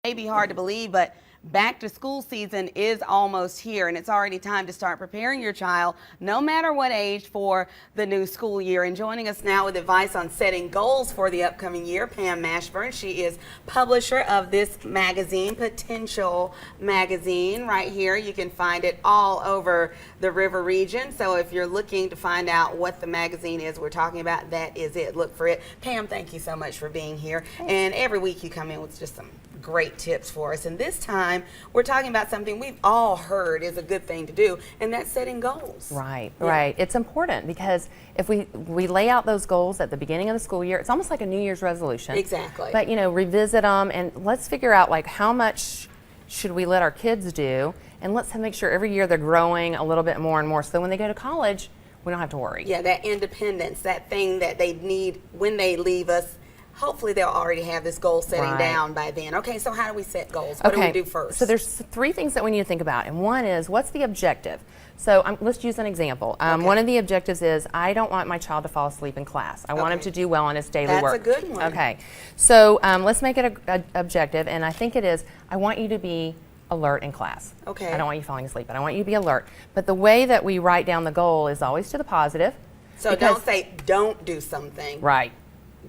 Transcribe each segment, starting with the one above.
May be hard to believe, but back to school season is almost here, and it's already time to start preparing your child, no matter what age, for the new school year. And joining us now with advice on setting goals for the upcoming year, Pam Mashburn. She is publisher of this magazine, Potential Magazine, right here. You can find it all over the river region. So if you're looking to find out what the magazine is we're talking about, that is it. Look for it. Pam, thank you so much for being here. And every week you come in with just some great tips for us, and this time we're talking about something we've all heard is a good thing to do, and that's setting goals. Right. It's important because if we lay out those goals at the beginning of the school year, it's almost like a New Year's resolution. Exactly. But revisit them and let's figure out like how much should we let our kids do, and let's make sure every year they're growing a little bit more and more, so when they go to college we don't have to worry. Yeah, that independence, that thing that they need when they leave us. Hopefully they'll already have this goal setting down by then. Okay, so how do we set goals? What do we do first? So there's three things that we need to think about, and one is, what's the objective? So let's use an example. One of the objectives is, I don't want my child to fall asleep in class. I want him to do well on his daily work. That's a good one. Okay, so let's make it an objective, and I think it is, I want you to be alert in class. Okay. I don't want you falling asleep, but I want you to be alert. But the way that we write down the goal is always to the positive. So don't say, don't do something. Right.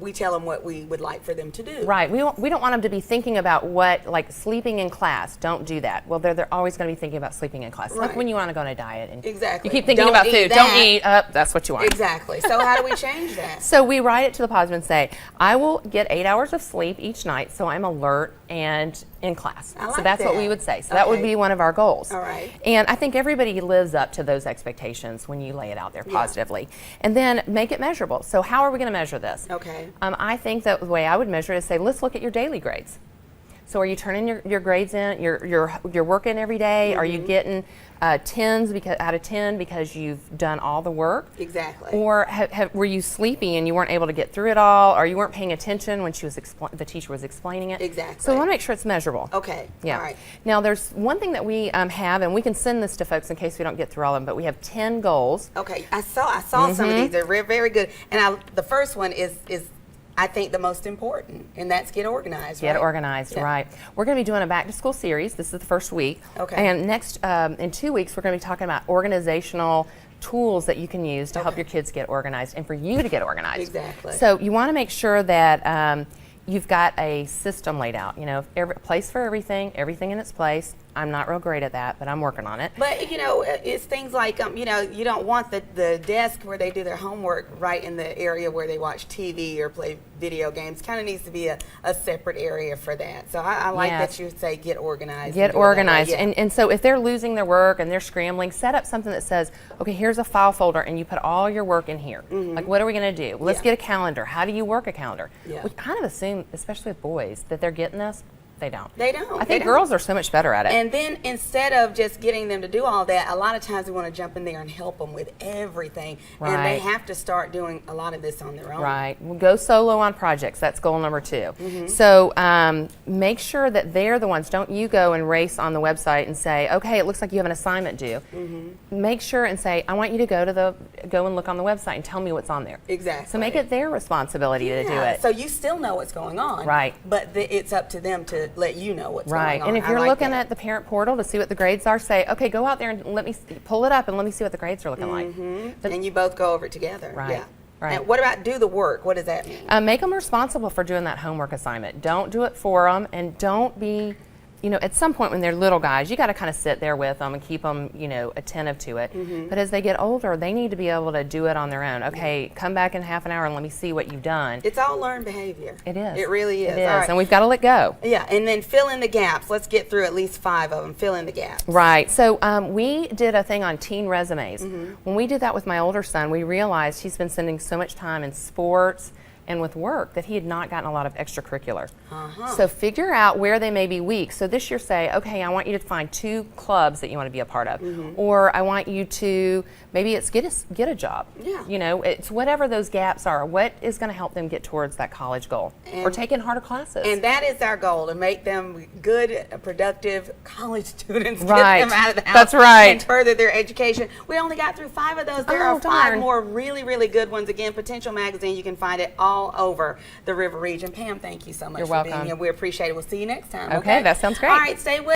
We tell them what we would like for them to do. Right. We don't want them to be thinking about like sleeping in class. Don't do that. Well, they're always going to be thinking about sleeping in class. Right. Like when you want to go on a diet and exactly. you keep thinking don't about food. That. Don't eat. That's what you want. Exactly. So how do we change that? So we write it to the positive and say, I will get 8 hours of sleep each night, so I'm alert and in class. I like so that's that. what we would say. So that would be one of our goals. All right. And I think everybody lives up to those expectations when you lay it out there positively. And then make it measurable. So how are we going to measure this? Okay. I think that the way I would measure it is say, let's look at your daily grades. So are you turning your grades in, your work in every day? Are you getting 10s out of 10 because you've done all the work? Exactly. Or were you sleepy and you weren't able to get through it all, or you weren't paying attention when the teacher was explaining it? Exactly. So we want to make sure it's measurable. Okay. Yeah. All right. Now there's one thing that we have, and we can send this to folks in case we don't get through all of them, but we have 10 goals. Okay. I saw some of these. They're very good. And the first one is I think the most important, and that's get organized. Get organized, right. We're going to be doing a back to school series. This is the first week. Okay. And next, in 2 weeks, we're going to be talking about organizational tools that you can use to help your kids get organized and for you to get organized. Exactly. So you want to make sure that you've got a system laid out, place for everything in its place. I'm not real great at that, but I'm working on it. But it's things like you don't want the desk where they do their homework right in the area where they watch TV or play video games. Kind of needs to be a separate area for that. So I like that you say get organized. Get organized. And so if they're losing their work and they're scrambling, set up something that says, okay, here's a file folder and you put all your work in here. Like, what are we going to do? Let's get a calendar. How do you work a calendar? We kind of assume, especially with boys, that they're getting this. They don't. They don't. I think girls are so much better at it. And then instead of just getting them to do all that, a lot of times we want to jump in there and help them with everything. Right. And they have to start doing a lot of this on their own. Right. We'll go solo on projects. That's goal number 2. So make sure that they're the ones. Don't you go and race on the website and say, okay, it looks like you have an assignment due. Make sure and say, I want you to go and look on the website and tell me what's on there. Exactly. So make it their responsibility to do it. So you still know what's going on. Right. But it's up to them to let you know what's right. going on. And if you're looking at the parent portal to see what the grades are, say, okay, go out there and let me pull it up and let me see what the grades are looking like. And you both go over it together. Right. Yeah. Right. And what about do the work? What does that mean? Make them responsible for doing that homework assignment. Don't do it for them, and don't be, at some point when they're little guys, you got to kind of sit there with them and keep them, attentive to it. But as they get older, they need to be able to do it on their own. Okay, come back in half an hour and let me see what you've done. It's all learned behavior. It is. It really is. It is, all right. and we've got to let go. Yeah, and then fill in the gaps. Let's get through at least 5 of them. Fill in the gaps. Right. So we did a thing on teen resumes. When we did that with my older son, we realized he's been spending so much time in sports and with work that he had not gotten a lot of extracurricular. So figure out where they may be weak. So this year say, okay, I want you to find 2 clubs that you want to be a part of. Or I want you to, maybe it's get a job. Yeah. It's whatever those gaps are. What is going to help them get towards that college goal? Or taking harder classes. And that is our goal, to make them good, productive college students. Right. Get them out of the house. That's right. And further their education. We only got through 5 of those. There are 5 more really, really good ones. Again, Potential Magazine. You can find it all all over the River region. Pam, thank you so much You're for being welcome. here. We appreciate it. We'll see you next time. Okay, that sounds great. All right, stay with